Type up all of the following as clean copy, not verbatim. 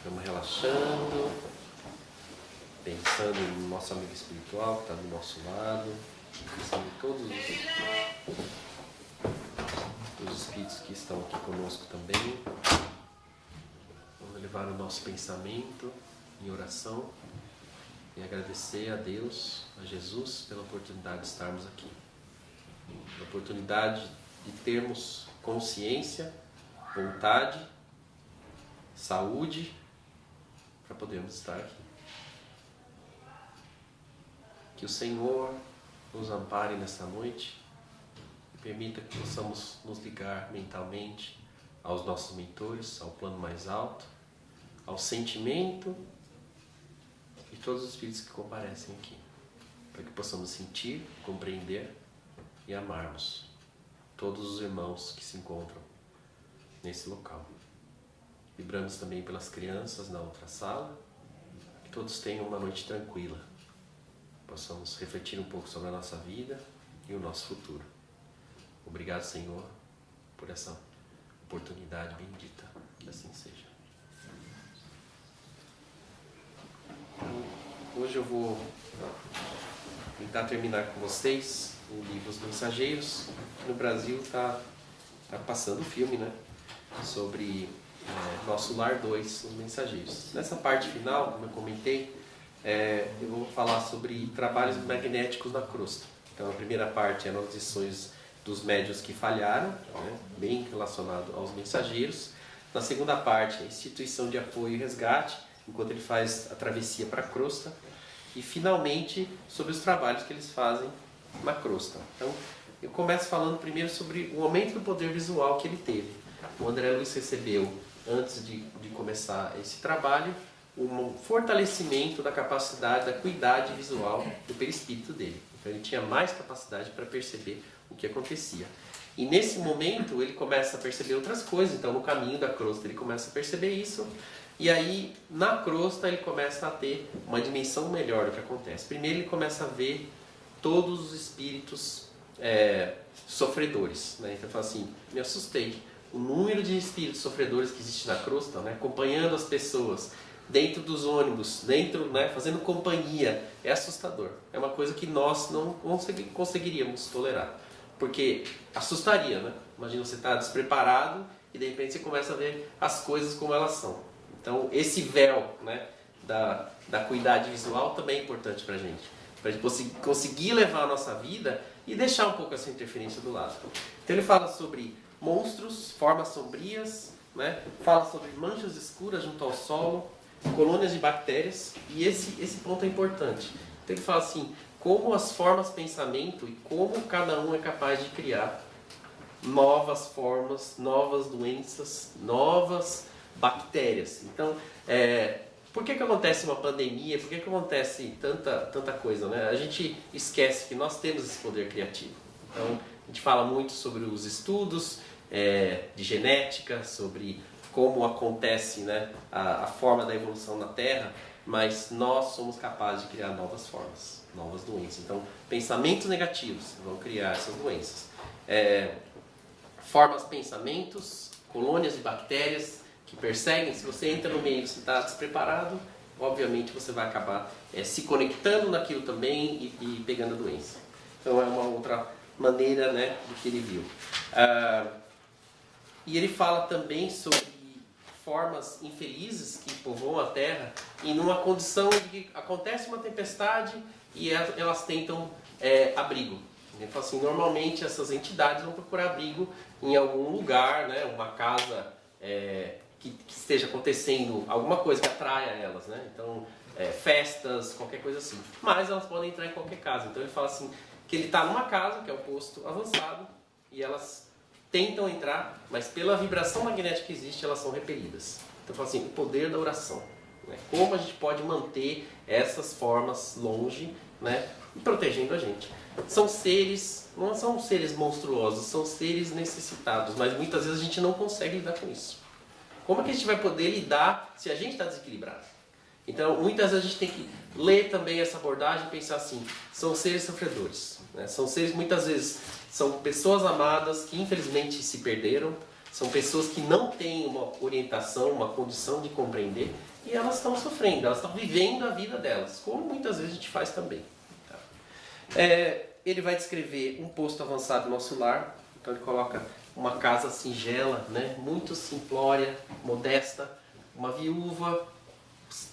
Vamos relaxando, pensando no nosso amigo espiritual que está do nosso lado, pensando em todos os espíritos que estão aqui conosco também. Vamos levar o nosso pensamento em oração e agradecer a Deus, a Jesus, pela oportunidade de estarmos aqui. A oportunidade de termos consciência, vontade, saúde, para podermos estar aqui. Que o Senhor nos ampare nessa noite e permita que possamos nos ligar mentalmente aos nossos mentores, ao plano mais alto, ao sentimento de todos os espíritos que comparecem aqui, para que possamos sentir, compreender e amarmos todos os irmãos que se encontram nesse local. Vibramos também pelas crianças na outra sala, que todos tenham uma noite tranquila, possamos refletir um pouco sobre a nossa vida e o nosso futuro. Obrigado, Senhor, por essa oportunidade bendita, que assim seja. Hoje eu vou tentar terminar com vocês o livro Os Mensageiros. No Brasil está passando o filme, né? Sobre Nosso Lar 2, Os Mensageiros. Nessa parte final, como eu comentei, eu vou falar sobre trabalhos magnéticos na crosta. Então a primeira parte é as lições dos médiuns que falharam, né? Bem relacionado aos mensageiros. Na segunda parte, a instituição de apoio e resgate, enquanto ele faz a travessia para a crosta. E finalmente sobre os trabalhos que eles fazem na crosta. Então eu começo falando primeiro sobre o aumento do poder visual que ele teve. O André Luiz recebeu, antes de começar esse trabalho, um fortalecimento da capacidade, da acuidade visual do perispírito dele. Então ele tinha mais capacidade para perceber o que acontecia. E nesse momento ele começa a perceber outras coisas. Então no caminho da crosta ele começa a perceber isso. E aí na crosta ele começa a ter uma dimensão melhor do que acontece. Primeiro ele começa a ver todos os espíritos sofredores, né? Então ele fala assim, me assustei. O número de espíritos sofredores que existe na crosta, né? Acompanhando as pessoas, dentro dos ônibus, dentro, né? Fazendo companhia, é assustador. É uma coisa que nós não conseguiríamos tolerar. Porque assustaria, né? Imagina você estar despreparado e de repente você começa a ver as coisas como elas são. Então esse véu, né? da acuidade visual também é importante para a gente. Para a gente conseguir levar a nossa vida e deixar um pouco essa interferência do lado. Então ele fala sobre monstros, formas sombrias, né? Fala sobre manchas escuras junto ao solo, colônias de bactérias, e esse ponto é importante. Então ele fala assim, como as formas pensamento e como cada um é capaz de criar novas formas, novas doenças, novas bactérias. Então, por que acontece uma pandemia? Por que acontece tanta coisa, né? A gente esquece que nós temos esse poder criativo. Então, a gente fala muito sobre os estudos de genética, sobre como acontece, né, a forma da evolução na Terra, mas nós somos capazes de criar novas formas, novas doenças. Então, pensamentos negativos vão criar essas doenças. Formas pensamentos, colônias de bactérias que perseguem. Se você entra no meio e você está despreparado, obviamente você vai acabar se conectando naquilo também e pegando a doença. Então é uma outra maneira, né, do que ele viu. E ele fala também sobre formas infelizes que povoam a Terra e numa condição de que acontece uma tempestade e elas tentam abrigo. Ele fala assim, normalmente essas entidades vão procurar abrigo em algum lugar, né, uma casa que esteja acontecendo alguma coisa que atraia elas, né? Então, festas, qualquer coisa assim. Mas elas podem entrar em qualquer casa. Então ele fala assim, que ele está numa casa, que é o posto avançado, e elas tentam entrar, mas pela vibração magnética que existe, elas são repelidas. Então fala assim, o poder da oração, né? Como a gente pode manter essas formas longe, né? E protegendo a gente. São seres, não são seres monstruosos, são seres necessitados, mas muitas vezes a gente não consegue lidar com isso. Como é que a gente vai poder lidar se a gente está desequilibrado? Então, muitas vezes a gente tem que ler também essa abordagem e pensar assim, são seres sofredores, né? São seres, muitas vezes, são pessoas amadas que infelizmente se perderam, São pessoas que não têm uma orientação, uma condição de compreender, e elas estão sofrendo, elas estão vivendo a vida delas, como muitas vezes a gente faz também. Tá? Ele vai descrever um posto avançado no nosso lar, então ele coloca uma casa singela, né? Muito simplória, modesta, uma viúva,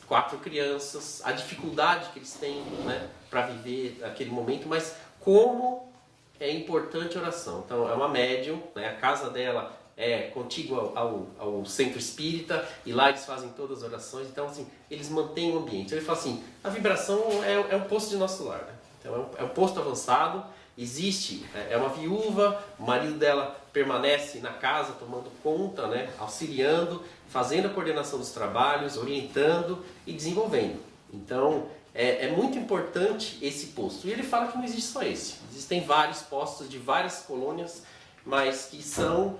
4 crianças, a dificuldade que eles têm, né, para viver aquele momento, mas como é importante a oração. Então é uma médium, né, a casa dela é contígua ao centro espírita, e lá eles fazem todas as orações, então assim, eles mantêm o ambiente. Então ele fala assim, a vibração é um posto de nosso lar, né? Então é um posto avançado, existe, é uma viúva, o marido dela permanece na casa tomando conta, né, auxiliando, fazendo a coordenação dos trabalhos, orientando e desenvolvendo. Então é muito importante esse posto. E ele fala que não existe só esse. Existem vários postos de várias colônias, mas que são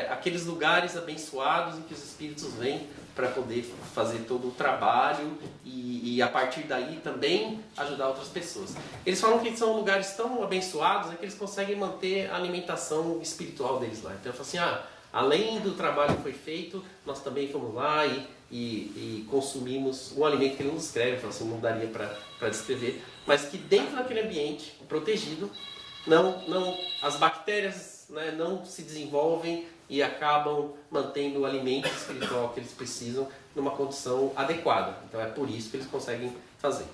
aqueles lugares abençoados em que os espíritos vêm para poder fazer todo o trabalho e a partir daí também ajudar outras pessoas. Eles falam que são lugares tão abençoados, que eles conseguem manter a alimentação espiritual deles lá. Então eu falo assim, além do trabalho que foi feito, nós também fomos lá e consumimos um alimento que ele não descreve, falo assim, não daria para descrever, mas que dentro daquele ambiente protegido, as bactérias, né, não se desenvolvem e acabam mantendo o alimento espiritual que eles precisam numa condição adequada. Então é por isso que eles conseguem fazer.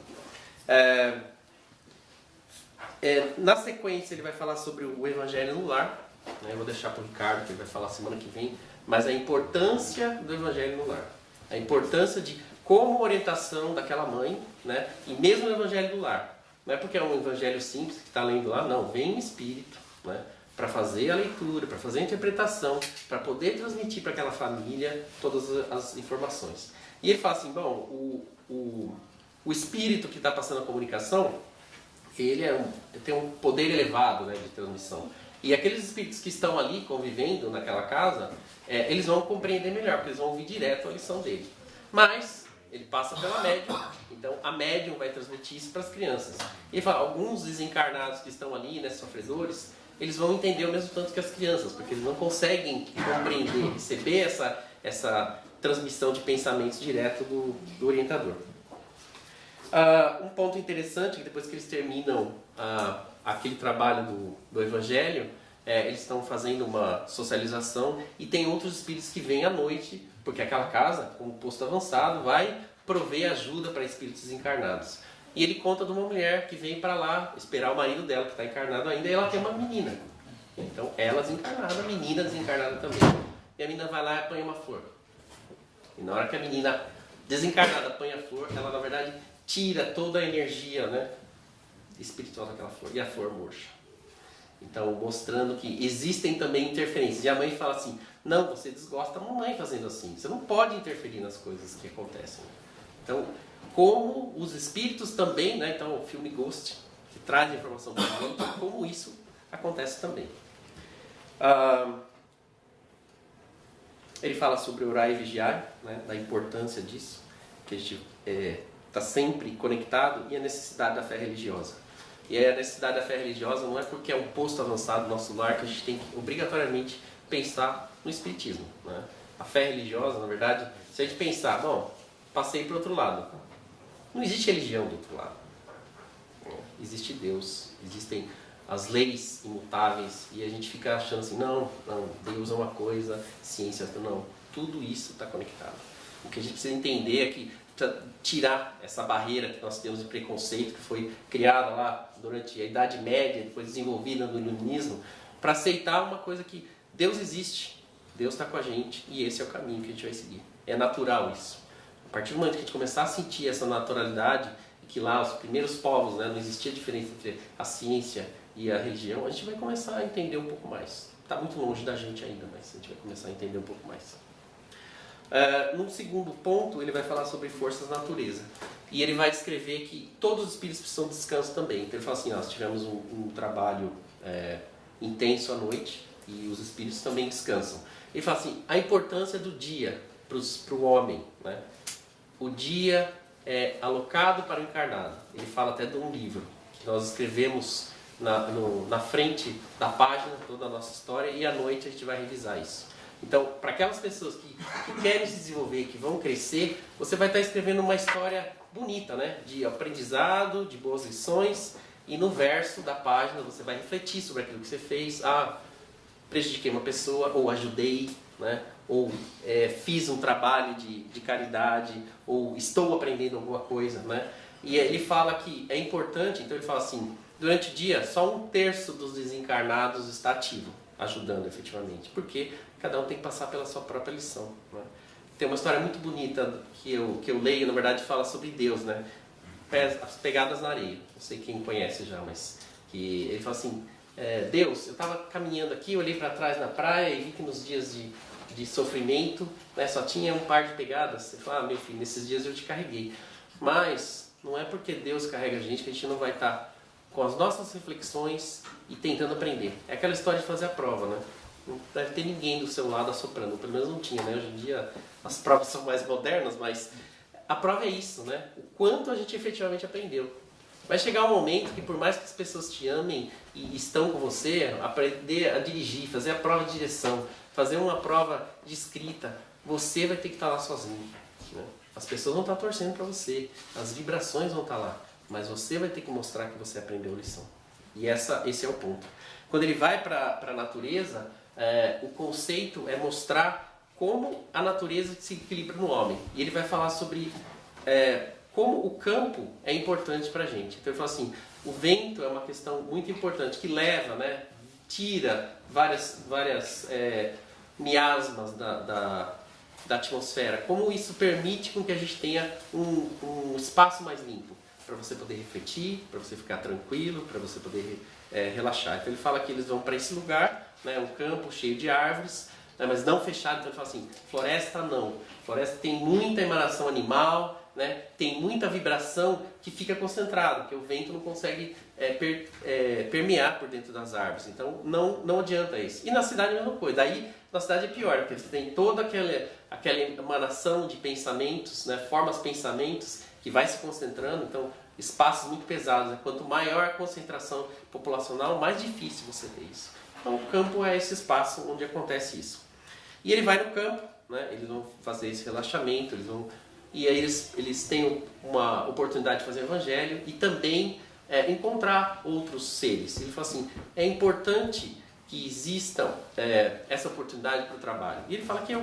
Na sequência ele vai falar sobre o Evangelho no lar. Eu vou deixar para o Ricardo, que ele vai falar semana que vem, mas a importância do Evangelho no lar. A importância de como orientação daquela mãe, né, e mesmo o Evangelho do lar. Não é porque é um evangelho simples que está lendo lá, não. Vem um espírito, né, para fazer a leitura, para fazer a interpretação, para poder transmitir para aquela família todas as informações. E ele fala assim, bom, o espírito que está passando a comunicação, ele tem um poder elevado, né, de transmissão. E aqueles espíritos que estão ali convivendo naquela casa, eles vão compreender melhor, porque eles vão ouvir direto a lição dele. Mas ele passa pela médium, então a médium vai transmitir isso para as crianças. E ele fala, alguns desencarnados que estão ali, né, sofredores, eles vão entender o mesmo tanto que as crianças, porque eles não conseguem compreender, receber essa transmissão de pensamentos direto do orientador. Um ponto interessante, que depois que eles terminam aquele trabalho do Evangelho, eles estão fazendo uma socialização e tem outros espíritos que vêm à noite, porque aquela casa, como posto avançado, vai prover ajuda para espíritos desencarnados. E ele conta de uma mulher que vem para lá esperar o marido dela, que está encarnado ainda, e ela tem uma menina. Então, ela desencarnada, a menina desencarnada também. E a menina vai lá e apanha uma flor. E na hora que a menina desencarnada apanha a flor, ela, na verdade, tira toda a energia, né, espiritual daquela flor, e a flor murcha. Então, mostrando que existem também interferências. E a mãe fala assim, não, você desgosta da mamãe fazendo assim. Você não pode interferir nas coisas que acontecem. Então, como os espíritos também, né, então o filme Ghost, que traz informação para o mundo, como isso acontece também. Ele fala sobre orar e vigiar, né, da importância disso, que a gente está sempre conectado, e a necessidade da fé religiosa. E a necessidade da fé religiosa não é porque é um posto avançado no nosso lar que a gente tem que obrigatoriamente pensar no espiritismo, né? A fé religiosa, na verdade, se a gente pensar, bom, passei para o outro lado. Não existe religião do outro lado. Existe Deus, existem as leis imutáveis, e a gente fica achando assim, não, Deus é uma coisa, ciência é outra. Não, tudo isso está conectado. O que a gente precisa entender é que precisa tirar essa barreira que nós temos de preconceito, que foi criada lá durante a Idade Média, depois desenvolvida no Iluminismo, para aceitar uma coisa que Deus existe, Deus está com a gente, e esse é o caminho que a gente vai seguir. É natural isso. A partir do momento que a gente começar a sentir essa naturalidade, e que lá os primeiros povos, né, não existia diferença entre a ciência e a religião, a gente vai começar a entender um pouco mais. Está muito longe da gente ainda, mas a gente vai começar a entender um pouco mais. No segundo ponto, ele vai falar sobre forças da natureza. E ele vai descrever que todos os espíritos precisam de descanso também. Então ele fala assim, nós tivemos um trabalho intenso à noite, e os espíritos também descansam. Ele fala assim, a importância do dia para o homem, né? O dia é alocado para o encarnado. Ele fala até de um livro que nós escrevemos na frente da página toda a nossa história, e à noite a gente vai revisar isso. Então, para aquelas pessoas que querem se desenvolver, que vão crescer, você vai estar escrevendo uma história bonita, né? De aprendizado, de boas lições, e no verso da página você vai refletir sobre aquilo que você fez. Ah, prejudiquei uma pessoa, ou ajudei, né? Ou fiz um trabalho de caridade, ou estou aprendendo alguma coisa, né? E ele fala que é importante, então ele fala assim, durante o dia só 1/3 dos desencarnados está ativo, ajudando efetivamente, porque cada um tem que passar pela sua própria lição, né? Tem uma história muito bonita que eu leio, na verdade fala sobre Deus, né? As pegadas na areia, não sei quem conhece já, mas que ele fala assim, Deus, eu estava caminhando aqui, olhei para trás na praia e vi que nos dias de sofrimento, né, só tinha um par de pegadas. Você fala, meu filho, nesses dias eu te carreguei. Mas não é porque Deus carrega a gente que a gente não vai estar com as nossas reflexões e tentando aprender. É aquela história de fazer a prova, né? Não deve ter ninguém do seu lado assoprando, pelo menos não tinha, né? Hoje em dia as provas são mais modernas, mas a prova é isso, né? O quanto a gente efetivamente aprendeu. Vai chegar um momento que, por mais que as pessoas te amem e estão com você, aprender a dirigir, fazer a prova de direção, fazer uma prova de escrita, você vai ter que estar lá sozinho, né? As pessoas vão estar torcendo para você, as vibrações vão estar lá, mas você vai ter que mostrar que você aprendeu a lição. E esse é o ponto. Quando ele vai para a natureza, o conceito é mostrar como a natureza se equilibra no homem. E ele vai falar sobre como o campo é importante para a gente. Então ele fala assim, o vento é uma questão muito importante, que leva, né, tira várias miasmas da atmosfera. Como isso permite com que a gente tenha um espaço mais limpo, para você poder refletir, para você ficar tranquilo, para você poder relaxar. Então ele fala que eles vão para esse lugar, né, um campo cheio de árvores, né, mas não fechado. Então ele fala assim, floresta não. Floresta tem muita emanação animal, né, tem muita vibração que fica concentrada, porque o vento não consegue permear por dentro das árvores. Então não adianta isso. E na cidade a mesma coisa. Daí na cidade é pior, porque você tem toda aquela emanação de pensamentos, né, formas pensamentos que vai se concentrando. Então espaços muito pesados, né? Quanto maior a concentração populacional, mais difícil você ter isso. Então o campo é esse espaço onde acontece isso. E ele vai no campo, né? Eles vão fazer esse relaxamento, e aí eles têm uma oportunidade de fazer o evangelho e também encontrar outros seres. Ele fala assim, é importante que existam essa oportunidade para o trabalho. E ele fala que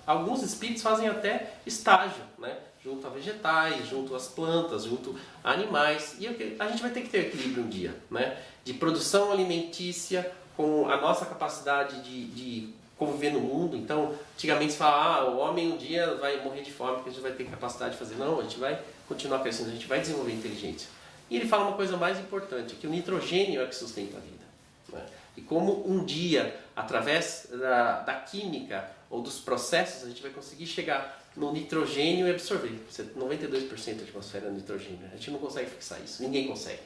alguns espíritos fazem até estágio, né? Junto a vegetais, junto às plantas, junto a animais. E a gente vai ter que ter equilíbrio um dia, né? De produção alimentícia com a nossa capacidade de conviver no mundo. Então, antigamente se fala, o homem um dia vai morrer de fome porque a gente vai ter capacidade de fazer. Não, a gente vai continuar crescendo, a gente vai desenvolver inteligência. E ele fala uma coisa mais importante, que o nitrogênio é o que sustenta a vida, né? E como um dia, através da química ou dos processos, a gente vai conseguir chegar no nitrogênio e absorver. 92% da atmosfera é nitrogênio. A gente não consegue fixar isso, ninguém consegue.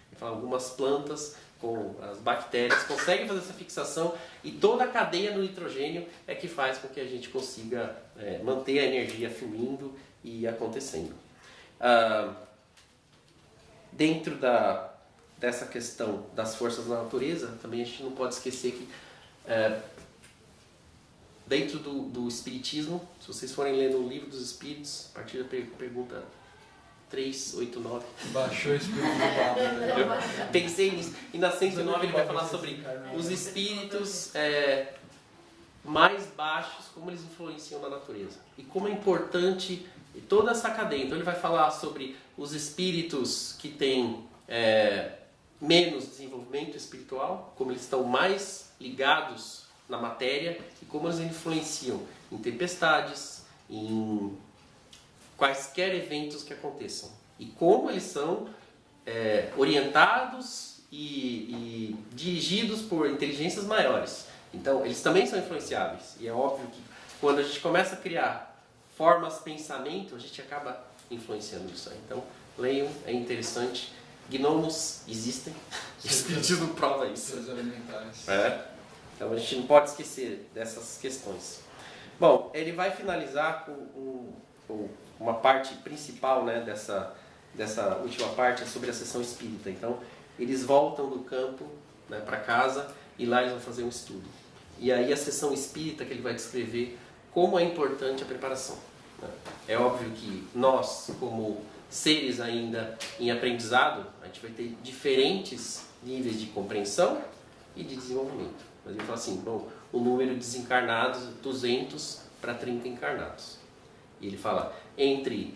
Ele fala, algumas plantas com as bactérias conseguem fazer essa fixação, e toda a cadeia do nitrogênio é que faz com que a gente consiga manter a energia fluindo e acontecendo. Dentro dessa questão das forças da natureza, também a gente não pode esquecer que dentro do Espiritismo, se vocês forem lendo o Livro dos Espíritos, a partir da pergunta 389. Baixou o espírito do lado. Eu pensei nisso. E na 109 ele vai falar sobre os espíritos mais baixos, como eles influenciam na natureza. E como é importante toda essa cadeia. Então ele vai falar sobre os espíritos que têm menos desenvolvimento espiritual, como eles estão mais ligados na matéria e como eles influenciam em tempestades, em quaisquer eventos que aconteçam, e como eles são orientados e dirigidos por inteligências maiores. Então eles também são influenciáveis, e é óbvio que quando a gente começa a criar formas de pensamento, a gente acaba influenciando isso aí. Então leiam, é interessante. Gnomos existem, o Espiritismo prova isso. Então a gente não pode esquecer dessas questões. Bom, ele vai finalizar com uma parte principal, né, dessa última parte, é sobre a sessão espírita. Então eles voltam do campo, né, para casa, e lá eles vão fazer um estudo. E aí a sessão espírita que ele vai descrever como é importante a preparação. Né? É óbvio que nós, como seres ainda em aprendizado, a gente vai ter diferentes níveis de compreensão e de desenvolvimento. Mas ele fala assim, bom, o número de desencarnados, 200 para 30 encarnados. E ele fala, entre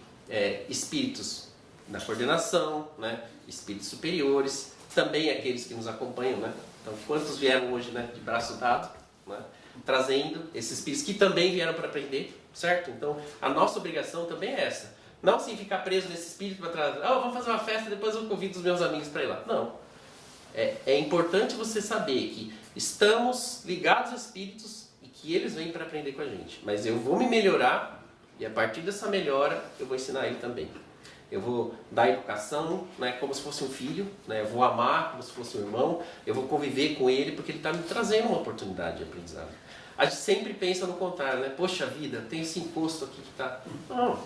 espíritos na coordenação, né, espíritos superiores, também aqueles que nos acompanham, né? Então, quantos vieram hoje, né, de braço dado, né, trazendo esses espíritos que também vieram para aprender, certo? Então, a nossa obrigação também é essa. Não assim ficar preso nesse espírito para trás, vamos fazer uma festa, depois eu convido os meus amigos para ir lá. Não. É importante você saber que estamos ligados a espíritos e que eles vêm para aprender com a gente. Mas eu vou me melhorar e a partir dessa melhora eu vou ensinar ele também. Eu vou dar educação, né, como se fosse um filho, né, eu vou amar como se fosse um irmão, eu vou conviver com ele porque ele está me trazendo uma oportunidade de aprendizado. A gente sempre pensa no contrário, né? Poxa vida, tem esse imposto aqui que está... Não,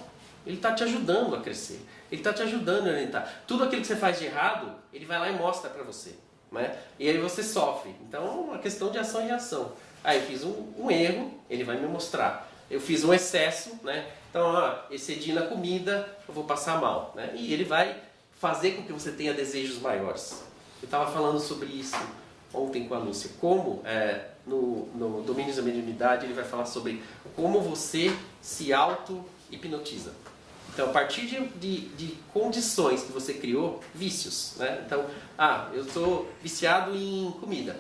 ele está te ajudando a crescer, ele está te ajudando a orientar. Tudo aquilo que você faz de errado, ele vai lá e mostra para você. Né? E aí você sofre. Então é uma questão de ação e reação. Eu fiz um erro, ele vai me mostrar. Eu fiz um excesso, né? Então, excedi na comida, eu vou passar mal. Né? E ele vai fazer com que você tenha desejos maiores. Eu estava falando sobre isso ontem com a Lúcia. Como, no Domínios da Mediunidade, ele vai falar sobre como você se auto-hipnotiza. Então, a partir de condições que você criou, vícios. Né? Então, eu sou viciado em comida.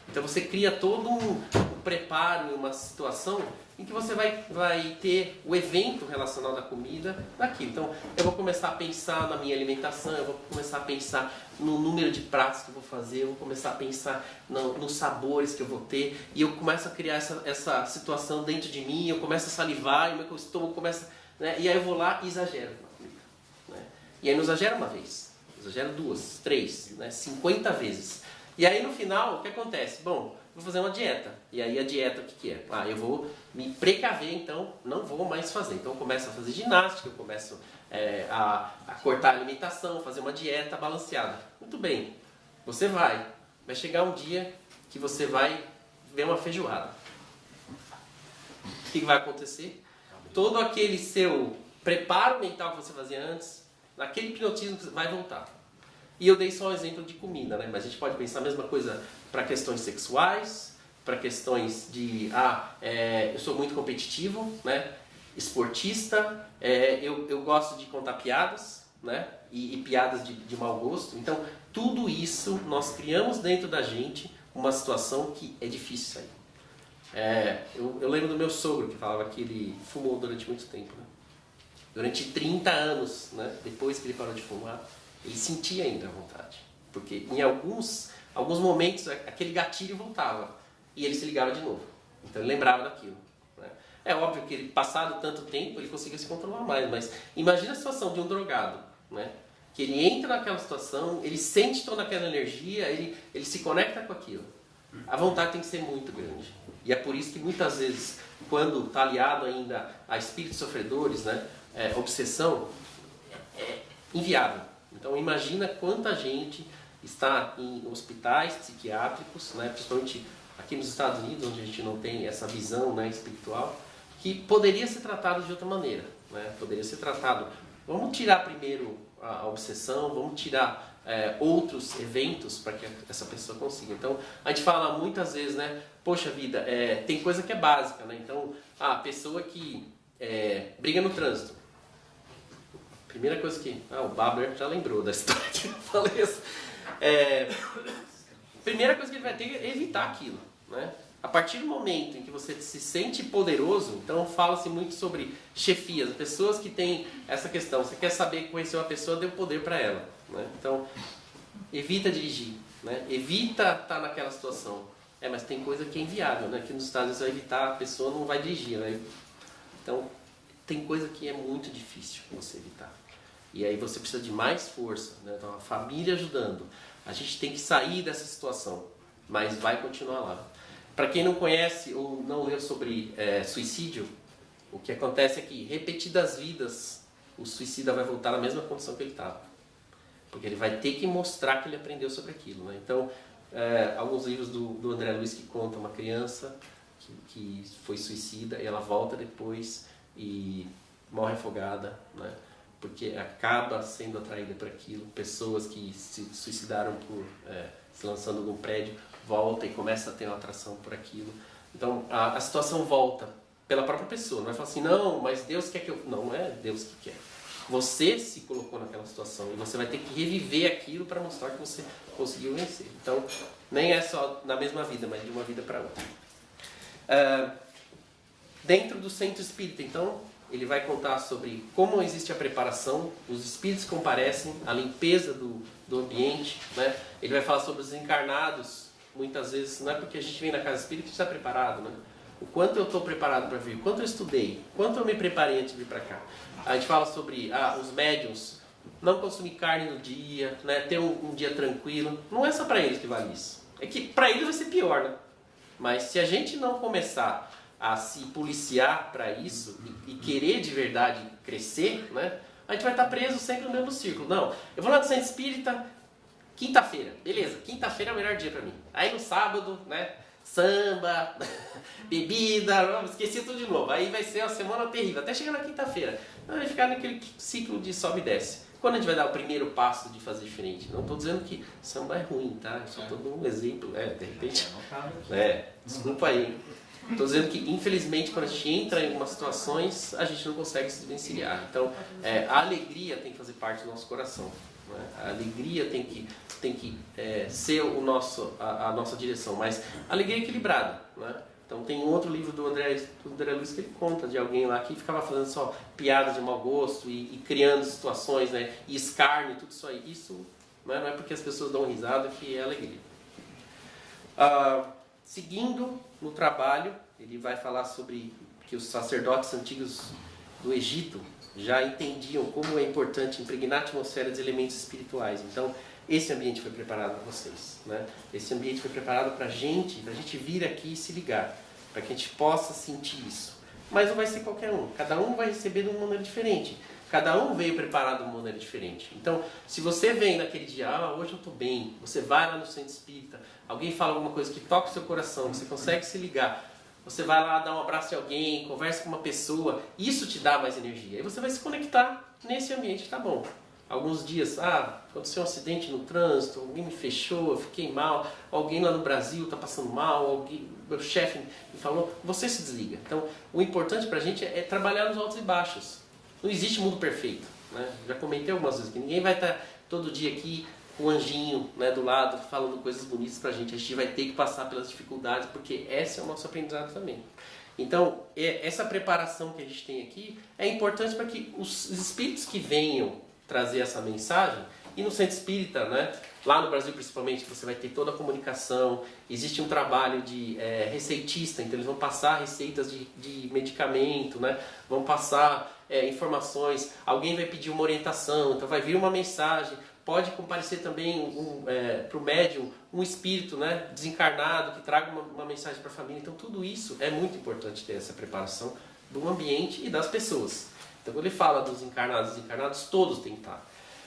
Então, você cria todo um preparo, uma situação em que você vai ter o evento relacionado à comida daqui. Então, eu vou começar a pensar na minha alimentação, eu vou começar a pensar no número de pratos que eu vou fazer, eu vou começar a pensar nos sabores que eu vou ter, e eu começo a criar essa situação dentro de mim, eu começo a salivar, e o meu estômago começa... Né? E aí eu vou lá e exagero na comida. Né? E aí não exagero uma vez, exagero 2, 3, né? 50 vezes. E aí no final, o que acontece? Bom, vou fazer uma dieta. E aí a dieta, o que é? Eu vou me precaver, então não vou mais fazer. Então eu começo a fazer ginástica, eu começo a cortar a alimentação, fazer uma dieta balanceada. Muito bem, você vai chegar um dia que você vai ver uma feijoada. O que vai acontecer? Todo aquele seu preparo mental que você fazia antes, naquele hipnotismo vai voltar. E eu dei só um exemplo de comida, né? Mas a gente pode pensar a mesma coisa para questões sexuais, para questões de, eu sou muito competitivo, né? Esportista, eu gosto de contar piadas, né? E piadas de mau gosto. Então, tudo isso nós criamos dentro da gente uma situação que é difícil sair. Eu lembro do meu sogro que falava que ele fumou durante muito tempo, né? Durante 30 anos, né? Depois que ele parou de fumar, ele sentia ainda a vontade, porque em alguns momentos aquele gatilho voltava e ele se ligava de novo, então ele lembrava daquilo. Né? É óbvio que ele, passado tanto tempo, ele conseguia se controlar mais, mas imagina a situação de um drogado, né? Que ele entra naquela situação, ele sente toda aquela energia, ele se conecta com aquilo. A vontade tem que ser muito grande. E é por isso que muitas vezes, quando está aliado ainda a espíritos sofredores, né, obsessão, é inviável. Então imagina quanta gente está em hospitais psiquiátricos, né, principalmente aqui nos Estados Unidos, onde a gente não tem essa visão, né, espiritual, que poderia ser tratado de outra maneira. Né? Poderia ser tratado... Vamos tirar primeiro a obsessão, vamos tirar outros eventos para que essa pessoa consiga. Então, a gente fala muitas vezes, né? Poxa vida, tem coisa que é básica, né? Então, a pessoa que briga no trânsito. Primeira coisa que... o Baber já lembrou da história que eu falei isso. Primeira coisa que ele vai ter é evitar aquilo, né? A partir do momento em que você se sente poderoso, então fala-se muito sobre chefias, pessoas que têm essa questão. Você quer saber, conhecer uma pessoa, dê o poder para ela. Né? Então, evita dirigir, né? Evita estar naquela situação. Mas tem coisa que é inviável, né? Aqui nos Estados Unidos, vai evitar, a pessoa não vai dirigir. Né? Então, tem coisa que é muito difícil você evitar. E aí você precisa de mais força, né? Então, a família ajudando. A gente tem que sair dessa situação, mas vai continuar lá. Para quem não conhece ou não leu sobre suicídio, o que acontece é que, repetidas vidas, o suicida vai voltar na mesma condição que ele estava. Porque ele vai ter que mostrar que ele aprendeu sobre aquilo. Né? Então, alguns livros do André Luiz que contam uma criança que foi suicida e ela volta depois e morre afogada, né? Porque acaba sendo atraída por aquilo. Pessoas que se suicidaram por se lançando num prédio volta e começa a ter uma atração por aquilo. Então a situação volta pela própria pessoa. Não vai falar assim, não, mas Deus quer que eu... Não, não é Deus que quer. Você se colocou naquela situação e você vai ter que reviver aquilo para mostrar que você conseguiu vencer. Então, nem é só na mesma vida, mas de uma vida para outra. Dentro do centro espírita, então, ele vai contar sobre como existe a preparação, os espíritos comparecem, a limpeza do ambiente, né? Ele vai falar sobre os encarnados. Muitas vezes, não é porque a gente vem na casa espírita que está preparado, né? O quanto eu estou preparado para vir, o quanto eu estudei, o quanto eu me preparei antes de vir para cá. A gente fala sobre os médiuns, não consumir carne no dia, né? Ter um dia tranquilo. Não é só para eles que vale isso. É que para eles vai ser pior, né? Mas se a gente não começar a se policiar para isso e querer de verdade crescer, né? A gente vai estar preso sempre no mesmo círculo. Não, eu vou lá no centro espírita, quinta-feira. Beleza, quinta-feira é o melhor dia para mim. Aí no sábado, né? Samba, bebida, esqueci tudo de novo. Aí vai ser uma semana terrível, até chegar na quinta-feira. Vai ficar naquele ciclo de sobe e desce. Quando a gente vai dar o primeiro passo de fazer diferente? Não estou dizendo que samba é ruim, tá? Só estou dando um exemplo, de repente. Desculpa aí. Estou dizendo que, infelizmente, quando a gente entra em algumas situações, a gente não consegue se desvencilhar. Então, a alegria tem que fazer parte do nosso coração. Né? A alegria tem que ser a nossa direção, mas alegria equilibrada. Né? Então, tem um outro livro do André Luiz que ele conta de alguém lá que ficava fazendo só piadas de mau gosto e criando situações, né? E escárnio, tudo isso aí. Isso não é porque as pessoas dão risada que é alegria. Seguindo no trabalho, ele vai falar sobre que os sacerdotes antigos do Egito já entendiam como é importante impregnar a atmosfera de elementos espirituais. Então, esse ambiente foi preparado para vocês, né? Esse ambiente foi preparado para a gente vir aqui e se ligar, para que a gente possa sentir isso. Mas não vai ser qualquer um, cada um vai receber de uma maneira diferente. Cada um veio preparado de uma maneira diferente. Então, se você vem naquele dia, hoje eu estou bem, você vai lá no centro espírita, alguém fala alguma coisa que toca o seu coração, você consegue se ligar, você vai lá dar um abraço em alguém, conversa com uma pessoa, isso te dá mais energia. Aí você vai se conectar nesse ambiente, tá bom. Alguns dias, aconteceu um acidente no trânsito, alguém me fechou, eu fiquei mal, alguém lá no Brasil está passando mal, meu chefe me falou, você se desliga. Então, o importante para a gente é trabalhar nos altos e baixos. Não existe mundo perfeito, né? Já comentei algumas vezes que ninguém vai estar todo dia aqui com o anjinho, né, do lado falando coisas bonitas pra gente. A gente vai ter que passar pelas dificuldades porque esse é o nosso aprendizado também. Então, essa preparação que a gente tem aqui é importante para que os espíritos que venham trazer essa mensagem, e no centro espírita, né, lá no Brasil principalmente, você vai ter toda a comunicação, existe um trabalho de receitista, então eles vão passar receitas de medicamento, né, vão passar informações, alguém vai pedir uma orientação, então vai vir uma mensagem, pode comparecer também para o médium um espírito, né, desencarnado que traga uma mensagem para a família. Então tudo isso é muito importante ter essa preparação do ambiente e das pessoas. Então quando ele fala dos encarnados e desencarnados, todos têm que estar.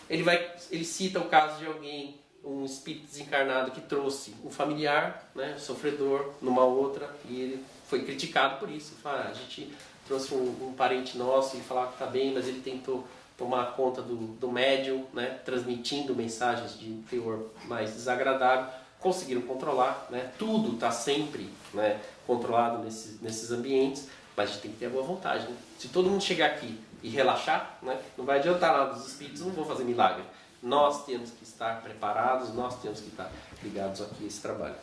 Ele cita o caso de alguém, um espírito desencarnado que trouxe um familiar, né, sofredor, numa outra, e ele foi criticado por isso. Ele fala, a gente trouxe um parente nosso e falava que está bem, mas ele tentou tomar conta do médium, né, transmitindo mensagens de teor mais desagradável, conseguiram controlar, né, tudo está sempre, né, controlado nesses ambientes, mas a gente tem que ter a boa vontade. Né? Se todo mundo chegar aqui e relaxar, né, não vai adiantar nada, os espíritos não vão fazer milagre. Nós temos que estar preparados, nós temos que estar ligados aqui a esse trabalho.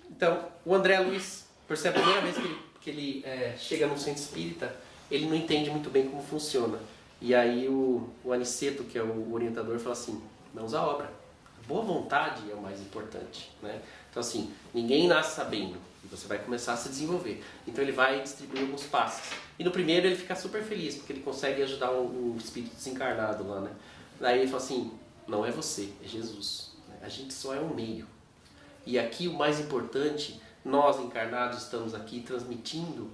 Então, o André Luiz, por ser a primeira vez que ele chega no centro espírita, ele não entende muito bem como funciona. E aí o Aniceto, que é o orientador, fala assim, mãos à obra. Boa vontade é o mais importante. Né? Então assim, ninguém nasce sabendo. E você vai começar a se desenvolver. Então ele vai distribuir alguns passos. E no primeiro ele fica super feliz, porque ele consegue ajudar um espírito desencarnado lá. Né? Daí ele fala assim, não é você, é Jesus. A gente só é um meio. E aqui o mais importante, nós encarnados estamos aqui transmitindo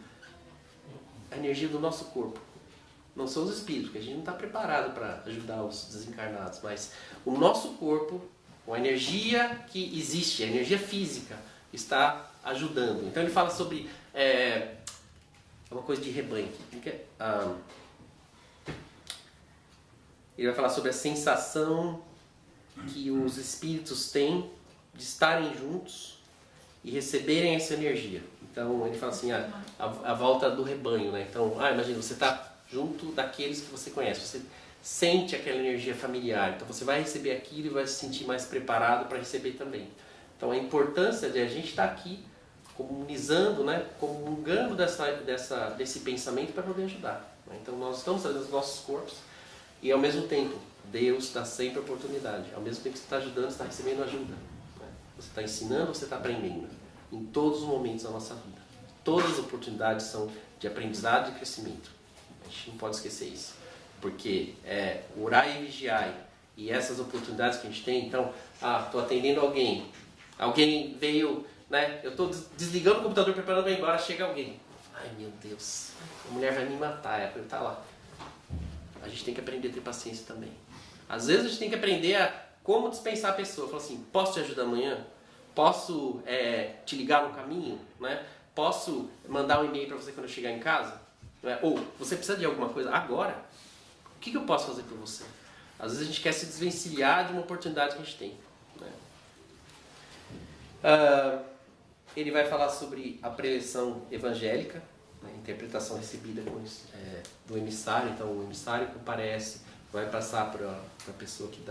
a energia do nosso corpo. Não são os espíritos, que a gente não está preparado para ajudar os desencarnados, mas o nosso corpo com a energia que existe, a energia física, está ajudando. Então ele fala sobre uma coisa de rebanho. Ele vai falar sobre a sensação que os espíritos têm de estarem juntos e receberem essa energia. Então ele fala assim, a volta do rebanho, né? Então, imagina, você está junto daqueles que você conhece, você sente aquela energia familiar, então você vai receber aquilo e vai se sentir mais preparado para receber também. Então a importância de a gente estar aqui comunizando, né? Comungando desse pensamento para poder ajudar, né? Então nós estamos trazendo os nossos corpos e ao mesmo tempo Deus dá sempre a oportunidade, ao mesmo tempo que você está ajudando, você está recebendo ajuda, né? Você está ensinando, você está aprendendo em todos os momentos da nossa vida. Todas as oportunidades são de aprendizado e crescimento. A gente não pode esquecer isso. Porque orar e vigiar e essas oportunidades que a gente tem, então, estou atendendo alguém veio, né? Eu estou desligando o computador, preparando para ir embora, chega alguém. Ai meu Deus, a mulher vai me matar, tá lá. A gente tem que aprender a ter paciência também. Às vezes a gente tem que aprender a como dispensar a pessoa. Falar assim, posso te ajudar amanhã? Posso te ligar no caminho? Né? Posso mandar um e-mail para você quando eu chegar em casa? Né? Ou você precisa de alguma coisa agora? O que eu posso fazer por você? Às vezes a gente quer se desvencilhar de uma oportunidade que a gente tem, né? Ele vai falar sobre a preleção evangélica, né? Interpretação recebida do emissário. Então o emissário comparece, vai passar para a pessoa que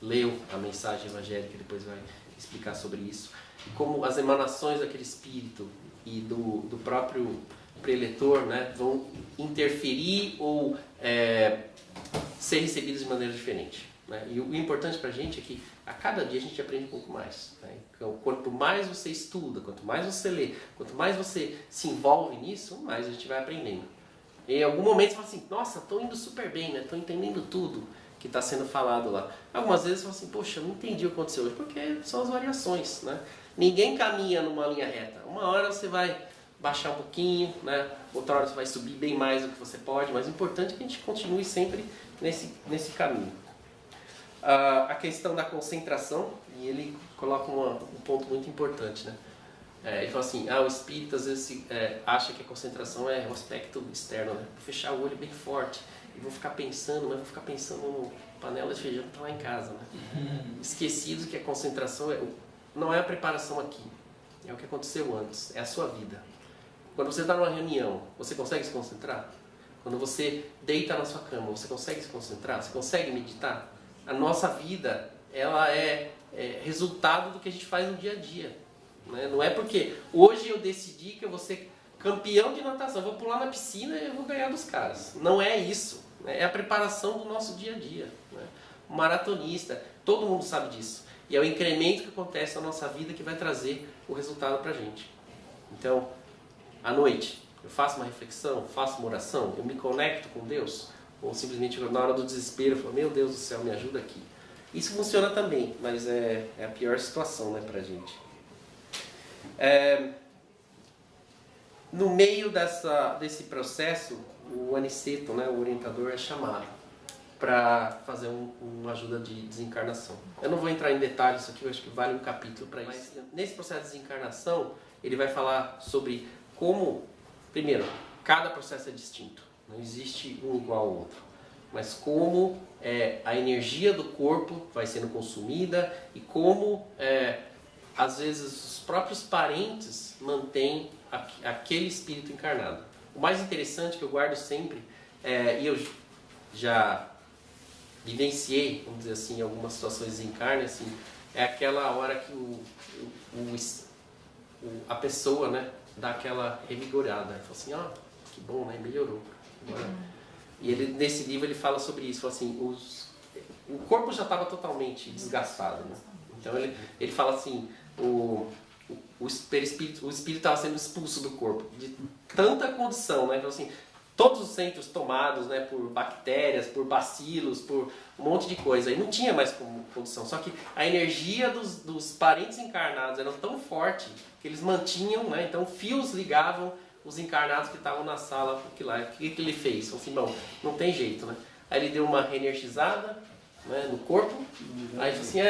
leu a mensagem evangélica e depois vai explicar sobre isso. E como as emanações daquele espírito e do próprio preletor, né, vão interferir ou ser recebidos de maneira diferente, né? E o importante para a gente é que a cada dia a gente aprende um pouco mais, né? Então, quanto mais você estuda, quanto mais você lê, quanto mais você se envolve nisso, mais a gente vai aprendendo. E em algum momento você fala assim, nossa, estou indo super bem, né? Estou entendendo tudo que está sendo falado lá. Algumas vezes você fala assim, poxa, eu não entendi o que aconteceu hoje, porque são as variações, né? Ninguém caminha numa linha reta. Uma hora você vai baixar um pouquinho, né? Outra hora você vai subir bem mais do que você pode, mas o importante é que a gente continue sempre nesse caminho. A questão da concentração, e ele coloca um ponto muito importante, né? Ele fala assim, o espírito às vezes acha que a concentração é um aspecto externo, né? Vou fechar o olho bem forte e vou ficar pensando, mas vou ficar pensando no panela de feijão que está lá em casa, né? Esquecido que a concentração não é a preparação aqui, é o que aconteceu antes, é a sua vida. Quando você está numa reunião, você consegue se concentrar? Quando você deita na sua cama, você consegue se concentrar? Você consegue meditar? A nossa vida, ela é resultado do que a gente faz no dia a dia, né? Não é porque hoje eu decidi que eu vou ser campeão de natação, vou pular na piscina e eu vou ganhar dos caras. Não é isso, né? É a preparação do nosso dia a dia, né? O maratonista, todo mundo sabe disso. E é o incremento que acontece na nossa vida que vai trazer o resultado pra gente. Então, à noite, eu faço uma reflexão, faço uma oração, eu me conecto com Deus, ou simplesmente na hora do desespero eu falo, meu Deus do céu, me ajuda aqui. Isso funciona também, mas é a pior situação, né, pra gente. No meio desse processo, o aniceto, né, o orientador, é chamado para fazer uma ajuda de desencarnação. Eu não vou entrar em detalhes, isso aqui eu acho que vale um capítulo para isso. Mas nesse processo de desencarnação, ele vai falar sobre como, primeiro, cada processo é distinto, não existe um igual ao outro, mas como a energia do corpo vai sendo consumida e como, às vezes, os próprios parentes mantêm aquele espírito encarnado. O mais interessante que eu guardo sempre, e eu já vivenciei, vamos dizer assim, algumas situações de desencarne, assim, é aquela hora que a pessoa, né, dá aquela revigorada, fala assim, que bom, né, melhorou. Agora, e nesse livro ele fala sobre isso, fala assim, o corpo já estava totalmente desgastado, né? Então ele fala assim, o espírito estava sendo expulso do corpo de tanta condição, né? Então, assim, todos os centros tomados, né, por bactérias, por bacilos, por um monte de coisa. E não tinha mais condição. Só que a energia dos parentes encarnados era tão forte que eles mantinham, né? Então fios ligavam os encarnados que estavam na sala. O que ele fez? Falou assim, bom, não tem jeito, né? Aí ele deu uma reenergizada, né, no corpo. Aí falou assim,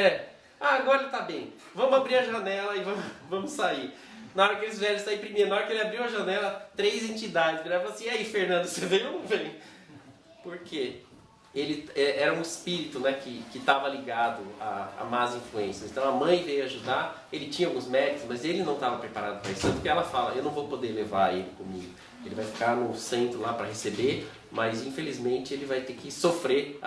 Ah, agora ele tá bem. Vamos abrir a janela e vamos sair. Na hora que eles vieram sair primeiro, na hora que ele abriu a janela, 3 entidades viraram e falaram assim, e aí, Fernando, você veio ou não veio? Por quê? Ele era um espírito, né, que estava ligado a más influências. Então a mãe veio ajudar, ele tinha alguns méritos, mas ele não estava preparado para isso. Tanto que ela fala, eu não vou poder levar ele comigo. Ele vai ficar no centro lá para receber, mas infelizmente ele vai ter que sofrer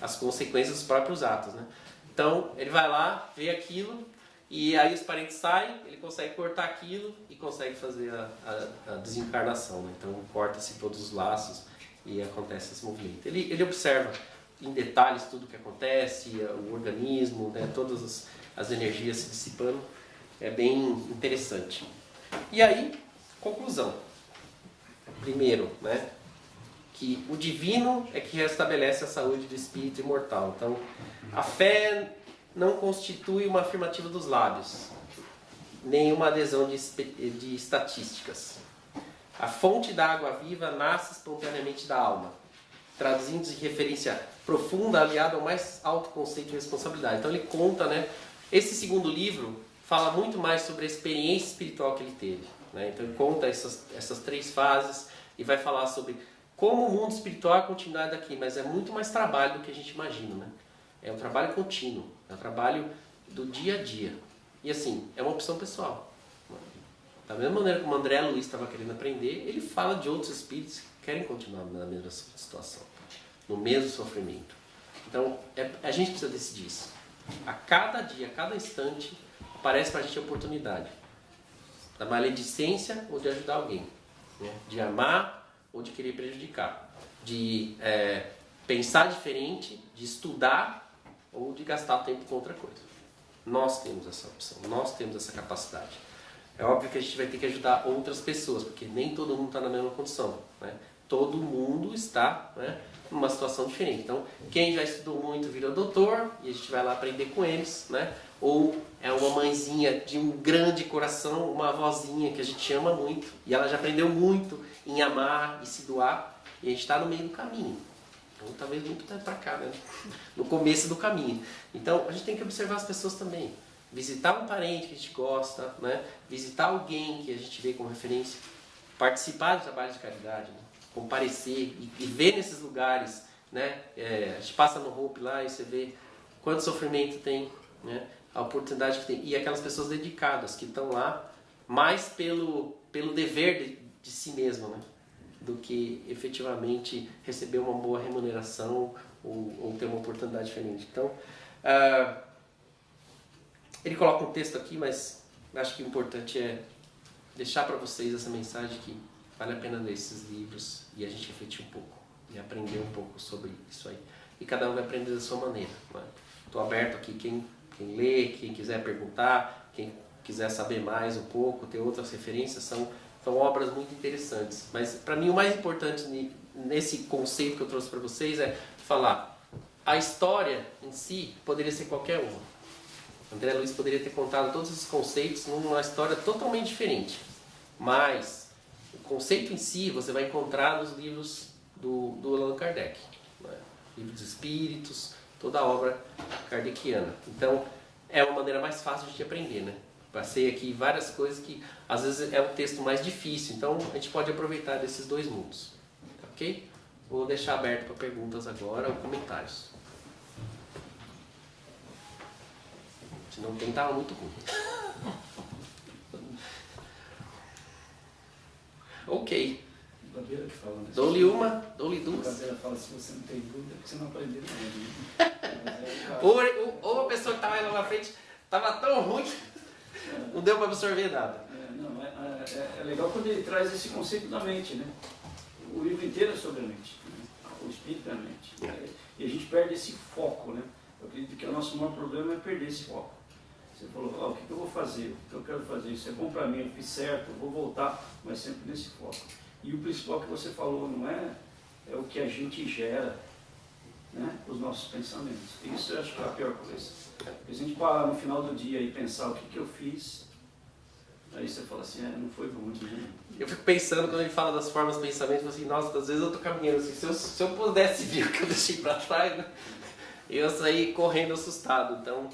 as consequências dos próprios atos, né? Então ele vai lá, vê aquilo, e aí os parentes saem, ele consegue cortar aquilo e consegue fazer a desencarnação, né? Então corta-se todos os laços e acontece esse movimento. Ele observa em detalhes tudo o que acontece, o organismo, né? Todas as energias se dissipando. É bem interessante. E aí, conclusão. Primeiro, né? Que o divino é que restabelece a saúde do espírito imortal. Então, a fé não constitui uma afirmativa dos lábios, nem uma adesão de estatísticas. A fonte da água viva nasce espontaneamente da alma, traduzindo-se em referência profunda, aliada ao mais alto conceito de responsabilidade. Então ele conta, né? Esse segundo livro fala muito mais sobre a experiência espiritual que ele teve, né? Então ele conta essas 3 fases e vai falar sobre como o mundo espiritual é a continuidade daqui, mas é muito mais trabalho do que a gente imagina, né? É um trabalho contínuo, é um trabalho do dia a dia. E assim, é uma opção pessoal. Da mesma maneira que o André Luiz estava querendo aprender, ele fala de outros espíritos que querem continuar na mesma situação, no mesmo sofrimento. Então, a gente precisa decidir isso. A cada dia, a cada instante, aparece para a gente a oportunidade da maledicência ou de ajudar alguém, né? De amar ou de querer prejudicar, de pensar diferente, de estudar ou de gastar tempo com outra coisa. Nós temos essa opção, nós temos essa capacidade. É óbvio que a gente vai ter que ajudar outras pessoas, porque nem todo mundo está na mesma condição, né? Todo mundo está, né, numa situação diferente. Então, quem já estudou muito vira doutor e a gente vai lá aprender com eles, né? Ou é uma mãezinha de um grande coração, uma avózinha que a gente ama muito e ela já aprendeu muito em amar e se doar e a gente está no meio do caminho. Então, talvez muito para cá, né? No começo do caminho. Então, a gente tem que observar as pessoas também. Visitar um parente que a gente gosta, né? Visitar alguém que a gente vê como referência, participar de trabalhos de caridade, né? Comparecer e ver nesses lugares, né? A gente passa no Hope lá e você vê quanto sofrimento tem, né? A oportunidade que tem, e aquelas pessoas dedicadas que estão lá mais pelo dever de si mesmo, né? Do que efetivamente receber uma boa remuneração ou ter uma oportunidade diferente. Então, ele coloca um texto aqui, mas acho que o importante é deixar para vocês essa mensagem que vale a pena ler esses livros e a gente refletir um pouco e aprender um pouco sobre isso aí. E cada um vai aprender da sua maneira. Estou aberto aqui, quem lê, quem quiser perguntar, quem quiser saber mais um pouco, ter outras referências, são obras muito interessantes. Mas para mim o mais importante nesse conceito que eu trouxe para vocês é falar, a história em si poderia ser qualquer uma. André Luiz poderia ter contado todos esses conceitos numa história totalmente diferente. Mas o conceito em si você vai encontrar nos livros do Allan Kardec, né? Livro dos Espíritos, toda a obra kardeciana. Então é uma maneira mais fácil de aprender, né? Passei aqui várias coisas que às vezes é um texto mais difícil, então a gente pode aproveitar desses 2 mundos. Ok? Vou deixar aberto para perguntas agora ou comentários. Se não tem, estava muito ruim. Ok. Gabriela que fala, né? Dou-lhe uma, dou-lhe 2. Gabriela fala, se você não tem dúvida, é porque você não aprendeu nada. Né? Ou a pessoa que estava aí lá na frente estava tão ruim que não deu para absorver nada. É legal quando ele traz esse conceito da mente, né? O livro inteiro é sobre a mente, né? O espírito é a mente. E a gente perde esse foco, né? Eu acredito que o nosso maior problema é perder esse foco. Você falou, o que eu vou fazer? O que eu quero fazer? Isso é bom para mim, eu fiz certo, eu vou voltar, mas sempre nesse foco. E o principal que você falou, não é o que a gente gera, né? Os nossos pensamentos. Isso eu acho que é a pior coisa. Porque se a gente parar no final do dia e pensar o que eu fiz, aí você fala assim, não foi bom. Né? Eu fico pensando, quando ele fala das formas de pensamento, eu falo assim, nossa, às vezes eu tô caminhando assim, se eu pudesse ver o que eu deixei para trás, né? Eu ia sair correndo assustado. Então,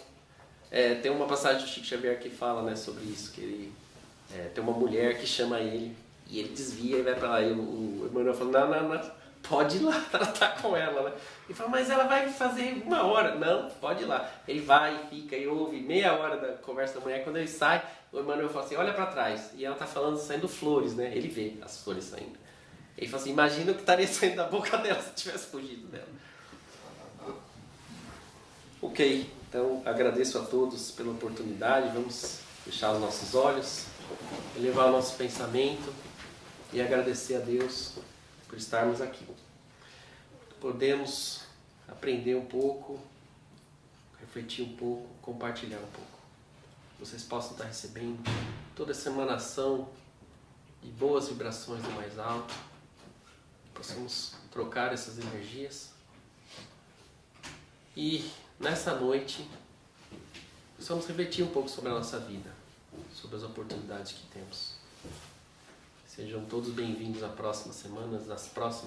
Tem uma passagem do Chico Xavier que fala, né, sobre isso, que ele tem uma mulher que chama ele e ele desvia e vai pra lá. E o Emmanuel fala, não, pode ir lá tratar com ela, né? Ele fala, mas ela vai fazer 1 hora. Não, pode ir lá. Ele vai e fica e ouve meia hora da conversa da mulher. Quando ele sai, o Emmanuel fala assim, olha pra trás. E ela tá falando, saindo flores, né? Ele vê as flores saindo. Ele fala assim, imagina o que estaria saindo da boca dela se tivesse fugido dela. Ok, então agradeço a todos pela oportunidade. Vamos fechar os nossos olhos, elevar o nosso pensamento e agradecer a Deus por estarmos aqui. Podemos aprender um pouco, refletir um pouco, compartilhar um pouco. Vocês possam estar recebendo toda essa emanação de boas vibrações do mais alto. Possamos trocar essas energias. E nessa noite, precisamos refletir um pouco sobre a nossa vida, sobre as oportunidades que temos. Sejam todos bem-vindos nas próximas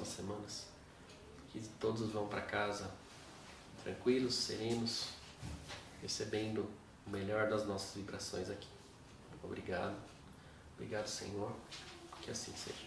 semanas, que todos vão para casa tranquilos, serenos, recebendo o melhor das nossas vibrações aqui. Obrigado, Senhor, que assim seja.